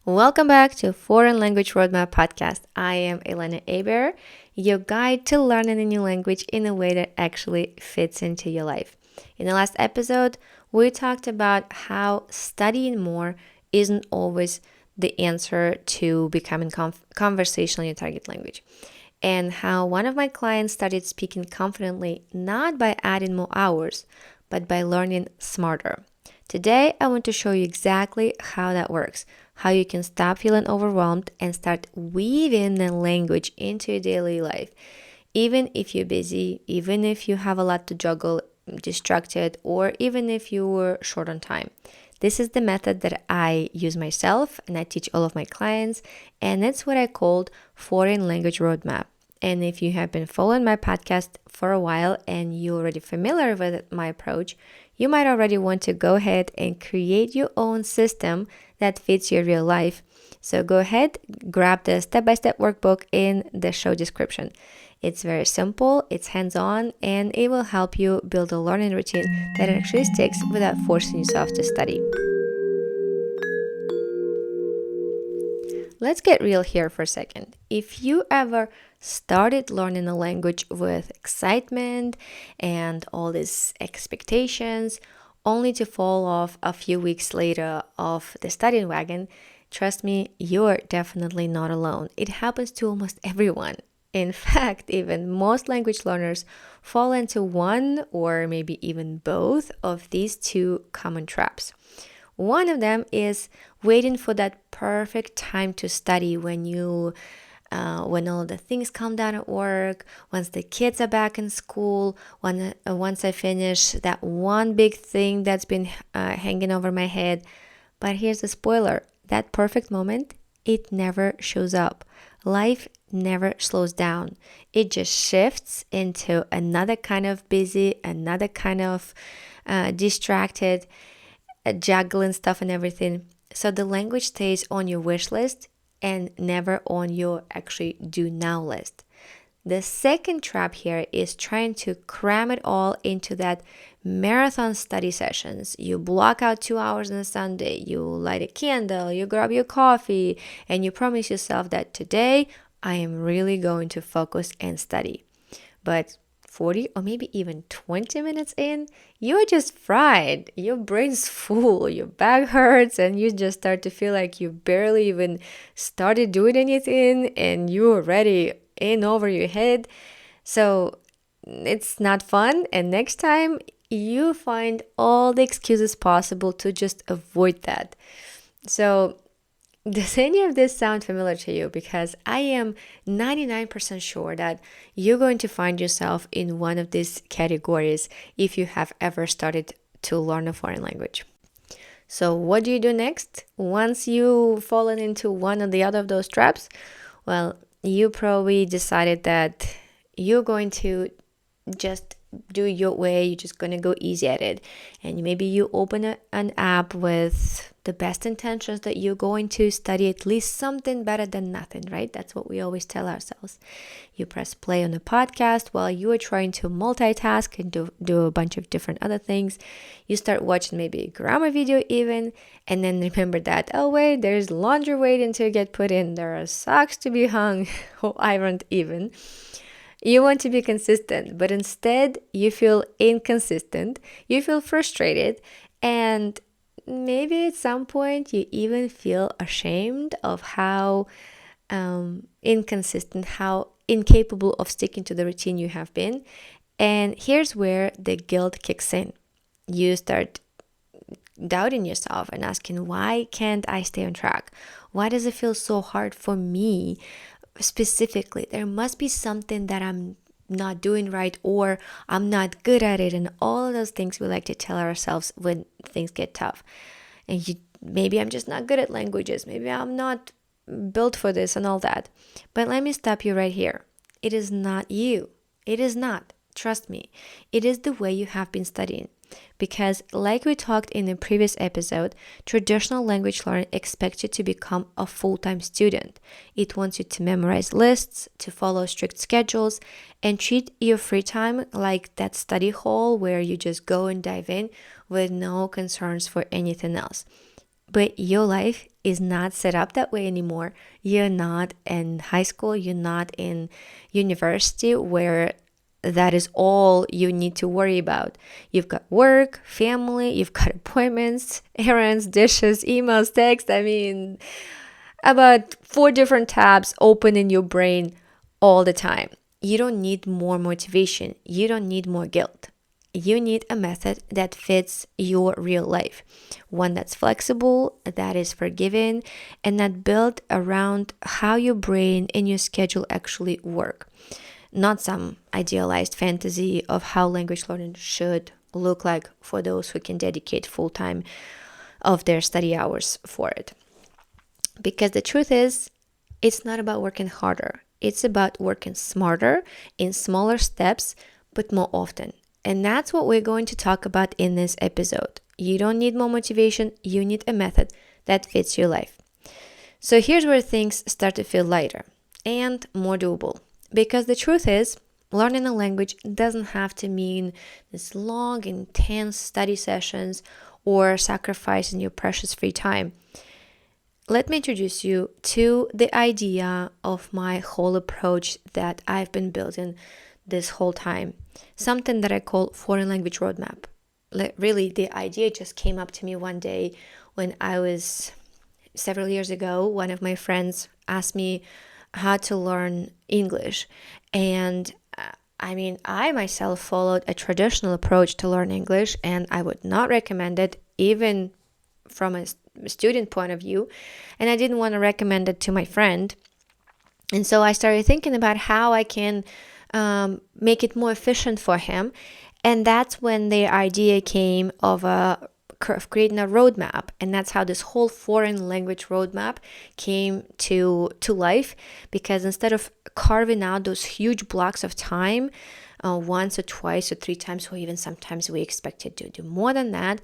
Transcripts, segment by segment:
Welcome back to Foreign Language Roadmap Podcast. I am Elena Aber, your guide to learning a new language in a way that actually fits into your life. In the last episode, we talked about how studying more isn't always the answer to becoming conversational in your target language, and how one of my clients started speaking confidently not by adding more hours, but by learning smarter. Today, I want to show you exactly how that works, how you can stop feeling overwhelmed and start weaving the language into your daily life. Even if you're busy, even if you have a lot to juggle, distracted, or even if you were short on time. This is the method that I use myself and I teach all of my clients, and it's what I called Foreign Language Roadmap. And if you have been following my podcast for a while and you're already familiar with my approach, you might already want to go ahead and create your own system that fits your real life. So go ahead, grab the step-by-step workbook in the show description. It's very simple, it's hands-on, and it will help you build a learning routine that actually sticks without forcing yourself to study. Let's get real here for a second. If you ever started learning a language with excitement and all these expectations, only to fall off a few weeks later off the studying wagon, trust me, you're definitely not alone. It happens to almost everyone. In fact, even most language learners fall into one or maybe even both of these two common traps. One of them is waiting for that perfect time to study when all the things calm down at work, once the kids are back in school, once I finish that one big thing that's been hanging over my head. But here's the spoiler: that perfect moment, it never shows up. Life never slows down. It just shifts into another kind of busy, another kind of distracted, juggling stuff and everything. So the language stays on your wish list and never on your actually do now list. The second trap here is trying to cram it all into that marathon study sessions. You block out 2 hours on a Sunday, you light a candle, you grab your coffee, and you promise yourself that today I am really going to focus and study. But 40 or maybe even 20 minutes in, you're just fried. Your brain's full, your back hurts, and you just start to feel like you barely even started doing anything and you're already in over your head. So it's not fun. And next time, you find all the excuses possible to just avoid that. So does any of this sound familiar to you? Because I am 99% sure that you're going to find yourself in one of these categories if you have ever started to learn a foreign language. So what do you do next? Once you've fallen into one or the other of those traps, well, you probably decided that you're going to just do it your way. You're just going to go easy at it. And maybe you open an app with the best intentions that you're going to study at least something better than nothing, right? That's what we always tell ourselves. You press play on a podcast while you are trying to multitask and do a bunch of different other things. You start watching maybe a grammar video even, and then remember that, oh wait, there's laundry waiting to get put in. There are socks to be hung or ironed even. You want to be consistent, but instead you feel inconsistent, you feel frustrated, and maybe at some point you even feel ashamed of how inconsistent, how incapable of sticking to the routine you have been. And here's where the guilt kicks in. You start doubting yourself and asking, why can't I stay on track? Why does it feel so hard for me? Specifically, there must be something that I'm not doing right, or I'm not good at it, and all of those things we like to tell ourselves when things get tough. And maybe I'm just not good at languages, maybe I'm not built for this and all that. But let me stop you right here. It is not you. It is not. Trust me. It is the way you have been studying. Because like we talked in the previous episode, traditional language learning expects you to become a full-time student. It wants you to memorize lists, to follow strict schedules, and treat your free time like that study hall where you just go and dive in with no concerns for anything else. But your life is not set up that way anymore. You're not in high school, you're not in university where that is all you need to worry about. You've got work, family, you've got appointments, errands, dishes, emails, texts. I mean, about 4 different tabs open in your brain all the time. You don't need more motivation. You don't need more guilt. You need a method that fits your real life, one that's flexible, that is forgiving, and that built around how your brain and your schedule actually work. Not some idealized fantasy of how language learning should look like for those who can dedicate full time of their study hours for it. Because the truth is, it's not about working harder. It's about working smarter in smaller steps, but more often. And that's what we're going to talk about in this episode. You don't need more motivation, you need a method that fits your life. So here's where things start to feel lighter and more doable. Because the truth is, learning a language doesn't have to mean this long, intense study sessions or sacrificing your precious free time. Let me introduce you to the idea of my whole approach that I've been building this whole time. Something that I call foreign language roadmap. Really, the idea just came up to me one day when I was several years ago. One of my friends asked me how to learn English. And I myself followed a traditional approach to learn English, and I would not recommend it even from a student point of view. And I didn't want to recommend it to my friend. And so I started thinking about how I can make it more efficient for him. And that's when the idea came of creating a roadmap. And that's how this whole foreign language roadmap came to life. Because instead of carving out those huge blocks of time, once or twice or 3 times, or even sometimes we expected to do more than that,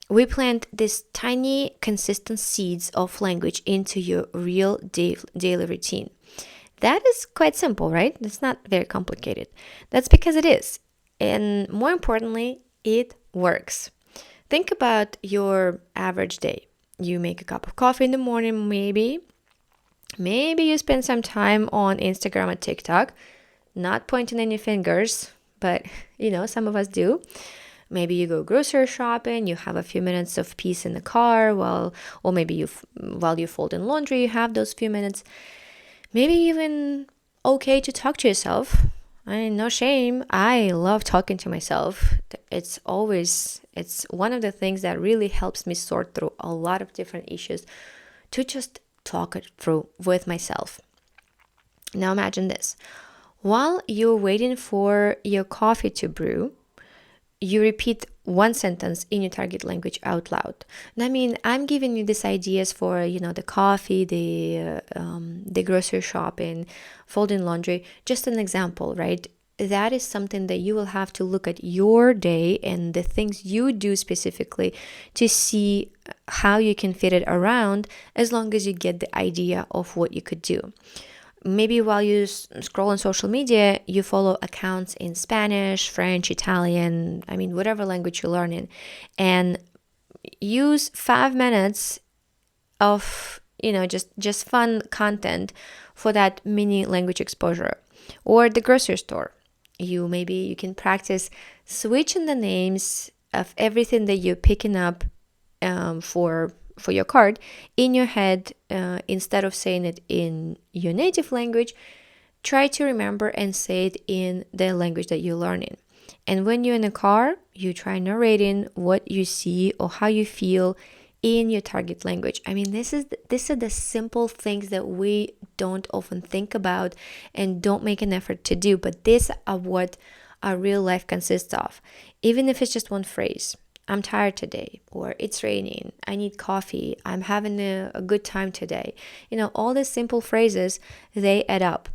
we plant these tiny, consistent seeds of language into your real daily routine. That is quite simple, right? It's not very complicated. That's because it is. And more importantly, it works. Think about your average day. You make a cup of coffee in the morning, maybe. Maybe you spend some time on Instagram and TikTok, not pointing any fingers, but some of us do. Maybe you go grocery shopping, you have a few minutes of peace in the car, or maybe while you fold in laundry, you have those few minutes. Maybe even okay to talk to yourself. No shame. I love talking to myself. It's one of the things that really helps me sort through a lot of different issues, to just talk it through with myself. Now imagine this. While you're waiting for your coffee to brew, you repeat one sentence in your target language out loud. And I'm giving you these ideas for, the coffee, the grocery shopping, folding laundry, just an example, right? That is something that you will have to look at your day and the things you do specifically to see how you can fit it around, as long as you get the idea of what you could do. Maybe while you scroll on social media, you follow accounts in Spanish, French, Italian, whatever language you're learning, and use 5 minutes of, just fun content for that mini language exposure. Or the grocery store. Maybe you can practice switching the names of everything that you're picking up for your card in your head. Instead of saying it in your native language, try to remember and say it in the language that you're learning. And when you're in a car, you try narrating what you see or how you feel in your target language. These are the simple things that we don't often think about and don't make an effort to do, but these are what our real life consists of. Even if it's just one phrase. I'm tired today, or it's raining, I need coffee, I'm having a good time today. All these simple phrases, they add up.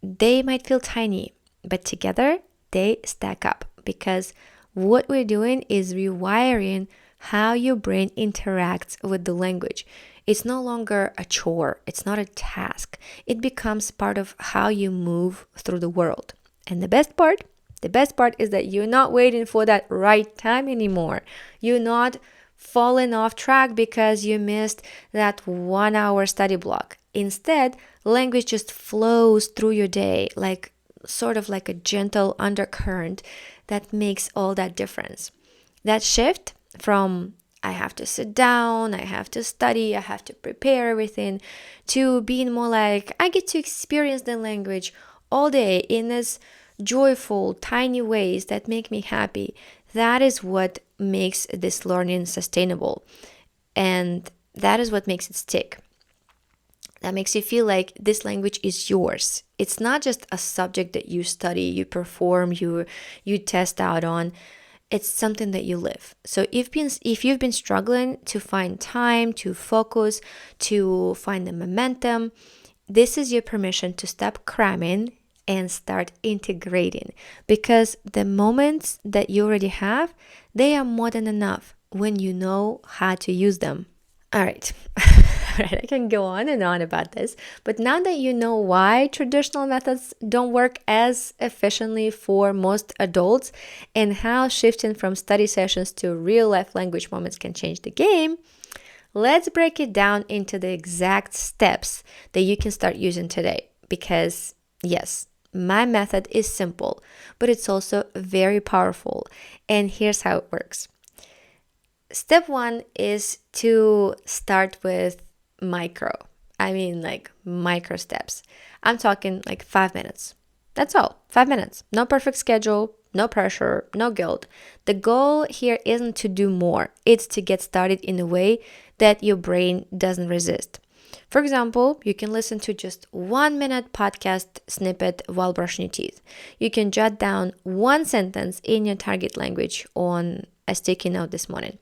They might feel tiny, but together they stack up, because what we're doing is rewiring how your brain interacts with the language. It's no longer a chore, it's not a task. It becomes part of how you move through the world. And the best part is that you're not waiting for that right time anymore. You're not falling off track because you missed that 1 hour study block. Instead, language just flows through your day, like sort of like a gentle undercurrent that makes all that difference. That shift from I have to sit down, I have to study, I have to prepare everything, to being more like I get to experience the language all day in this joyful, tiny ways that make me happy. That is what makes this learning sustainable. And that is what makes it stick. That makes you feel like this language is yours. It's not just a subject that you study, you perform, you test out on. It's something that you live. So if you've been struggling to find time, to focus, to find the momentum, this is your permission to stop cramming and start integrating, because the moments that you already have, they are more than enough when you know how to use them. All right. All right, I can go on and on about this, but now that you know why traditional methods don't work as efficiently for most adults and how shifting from study sessions to real life language moments can change the game, let's break it down into the exact steps that you can start using today. Because yes, my method is simple, but it's also very powerful. And here's how it works. Step one is to start with micro steps. I'm talking like 5 minutes. That's all, 5 minutes. No perfect schedule, no pressure, no guilt. The goal here isn't to do more. It's to get started in a way that your brain doesn't resist. For example, you can listen to just 1 minute podcast snippet while brushing your teeth. You can jot down one sentence in your target language on a sticky note this morning.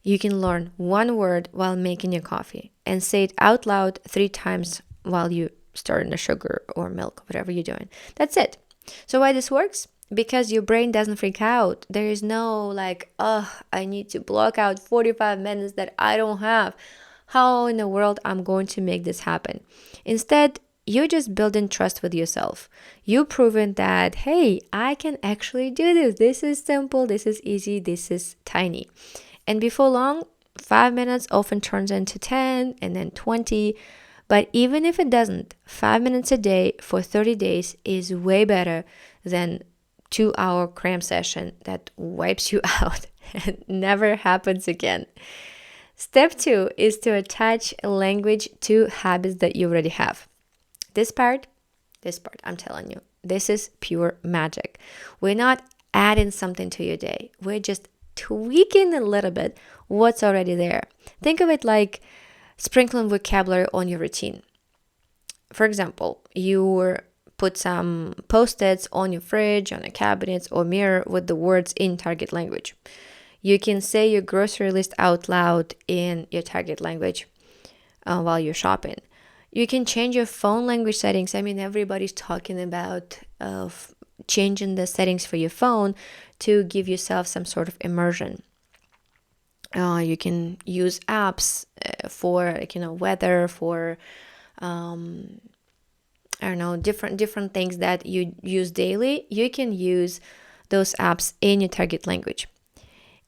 You can learn one word while making your coffee and say it out loud 3 times while you stir in the sugar or milk, whatever you're doing. That's it. So why this works? Because your brain doesn't freak out. There is no like, I need to block out 45 minutes that I don't have. How in the world I'm going to make this happen? Instead, you're just building trust with yourself. You've proven that, hey, I can actually do this. This is simple, this is easy, this is tiny. And before long, 5 minutes often turns into 10 and then 20. But even if it doesn't, 5 minutes a day for 30 days is way better than 2-hour cram session that wipes you out and never happens again. Step 2 is to attach language to habits that you already have. This part, I'm telling you, this is pure magic. We're not adding something to your day. We're just tweaking a little bit what's already there. Think of it like sprinkling vocabulary on your routine. For example, you put some post-its on your fridge, on a cabinet or mirror with the words in target language. You can say your grocery list out loud in your target language while you're shopping. You can change your phone language settings. I mean, everybody's talking about changing the settings for your phone to give yourself some sort of immersion. You can use apps for weather, for different things that you use daily. You can use those apps in your target language.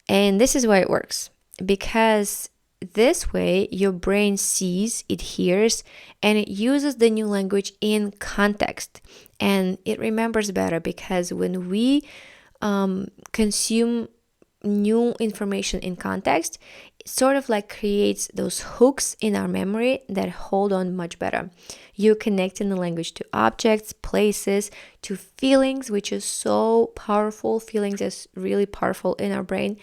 And this is why it works, because this way your brain sees, it hears, and it uses the new language in context, and it remembers better, because when we consume new information in context, it sort of like creates those hooks in our memory that hold on much better. You're connecting the language to objects, places, to feelings, which is so powerful. Feelings is really powerful in our brain,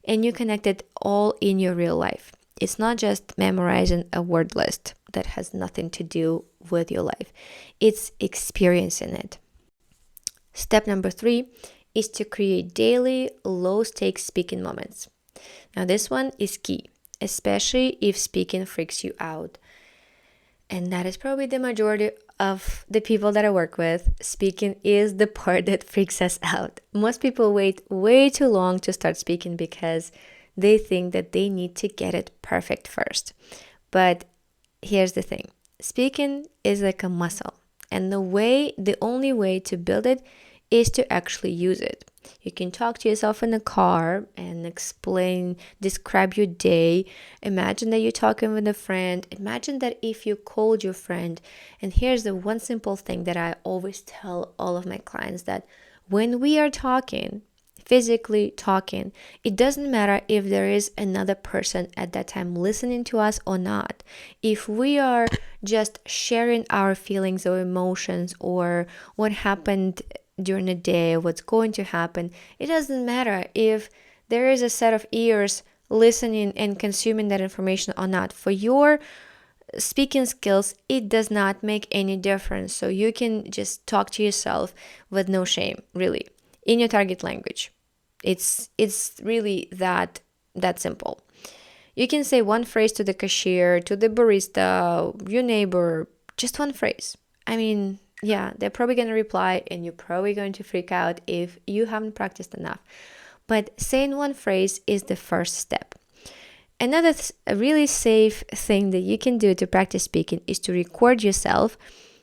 and you connect it all in your real life. It's not just memorizing a word list that has nothing to do with your life. It's experiencing it. Step number 3 is to create daily low-stakes speaking moments. Now, this one is key, especially if speaking freaks you out. And that is probably the majority of the people that I work with. Speaking is the part that freaks us out. Most people wait way too long to start speaking because they think that they need to get it perfect first. But here's the thing. Speaking is like a muscle. And the only way to build it is to actually use it. You can talk to yourself in the car and describe your day. Imagine that you're talking with a friend. Imagine that if you called your friend. And here's the one simple thing that I always tell all of my clients, that when we are talking, physically talking, it doesn't matter if there is another person at that time listening to us or not. If we are just sharing our feelings or emotions or what happened during the day, what's going to happen, it doesn't matter if there is a set of ears listening and consuming that information or not. For your speaking skills, it does not make any difference. So you can just talk to yourself with no shame, really, in your target language. It's really that simple. You can say one phrase to the cashier, to the barista, your neighbor, just one phrase. I mean, yeah, they're probably going to reply and you're probably going to freak out if you haven't practiced enough. But saying one phrase is the first step. Another really safe thing that you can do to practice speaking is to record yourself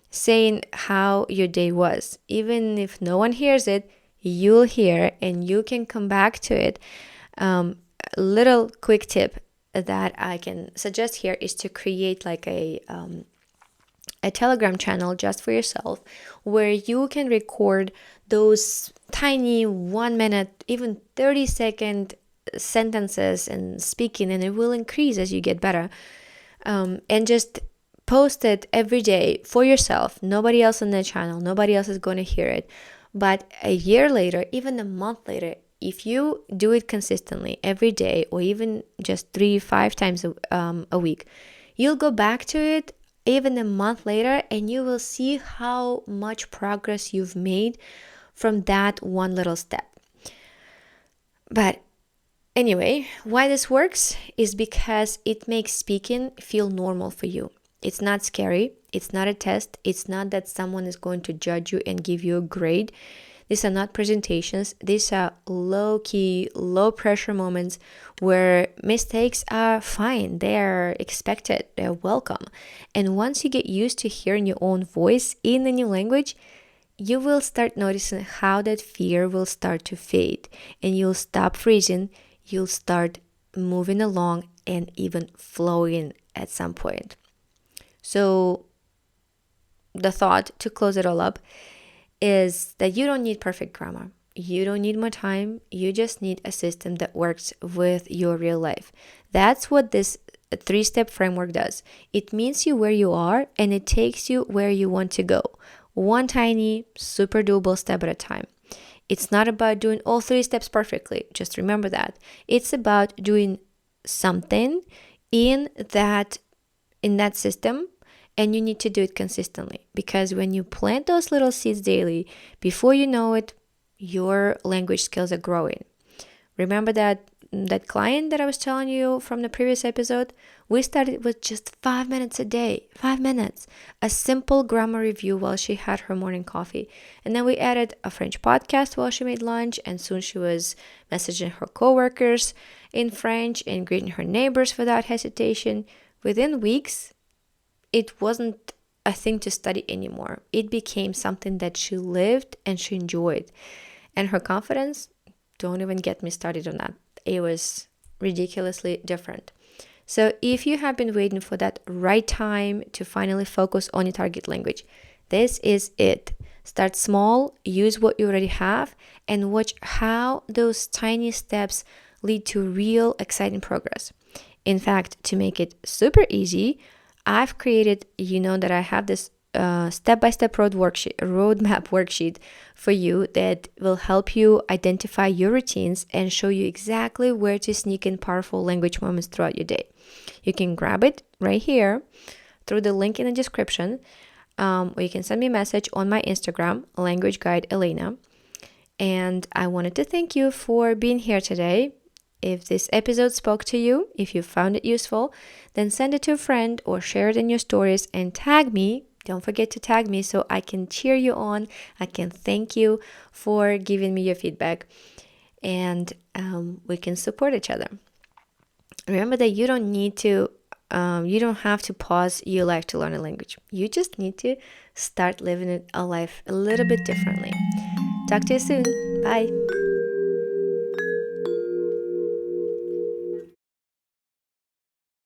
saying how your day was. Even if no one hears it, you'll hear and you can come back to it. A little quick tip that I can suggest here is to create like a Telegram channel just for yourself, where you can record those tiny 1 minute, even 30-second sentences and speaking, and it will increase as you get better. And just post it every day for yourself. Nobody else on the channel, nobody else is going to hear it. But a year later, even a month later, if you do it consistently every day, or even just 3-5 times a week, you'll go back to it even a month later and you will see how much progress you've made from that one little step. But anyway, why this works is because it makes speaking feel normal for you. It's not scary. It's not a test. It's not that someone is going to judge you and give you a grade. These are not presentations. These are low-key, low-pressure moments where mistakes are fine. They're expected. They're welcome. And once you get used to hearing your own voice in the new language, you will start noticing how that fear will start to fade. And you'll stop freezing. You'll start moving along and even flowing at some point. So the thought to close it all up is that you don't need perfect grammar. You don't need more time. You just need a system that works with your real life. That's what this 3-step framework does. It meets you where you are and it takes you where you want to go. One tiny, super doable step at a time. It's not about doing all 3 steps perfectly. Just remember that. It's about doing something in that system, and you need to do it consistently, because when you plant those little seeds daily, before you know it, your language skills are growing. Remember that client that I was telling you from the previous episode? We started with just 5 minutes a day, 5 minutes, a simple grammar review while she had her morning coffee. And then we added a French podcast while she made lunch, and soon she was messaging her coworkers in French and greeting her neighbors without hesitation. Within weeks, it wasn't a thing to study anymore. It became something that she lived and she enjoyed. And her confidence, don't even get me started on that. It was ridiculously different. So if you have been waiting for that right time to finally focus on your target language, this is it. Start small, use what you already have, and watch how those tiny steps lead to real exciting progress. In fact, to make it super easy, I've created, that I have this step-by-step roadmap worksheet for you that will help you identify your routines and show you exactly where to sneak in powerful language moments throughout your day. You can grab it right here through the link in the description, or you can send me a message on my Instagram, Language Guide Elena. And I wanted to thank you for being here today. If this episode spoke to you, if you found it useful, then send it to a friend or share it in your stories and tag me. Don't forget to tag me so I can cheer you on. I can thank you for giving me your feedback, and we can support each other. Remember that you don't have to pause your life to learn a language. You just need to start living a life a little bit differently. Talk to you soon. Bye.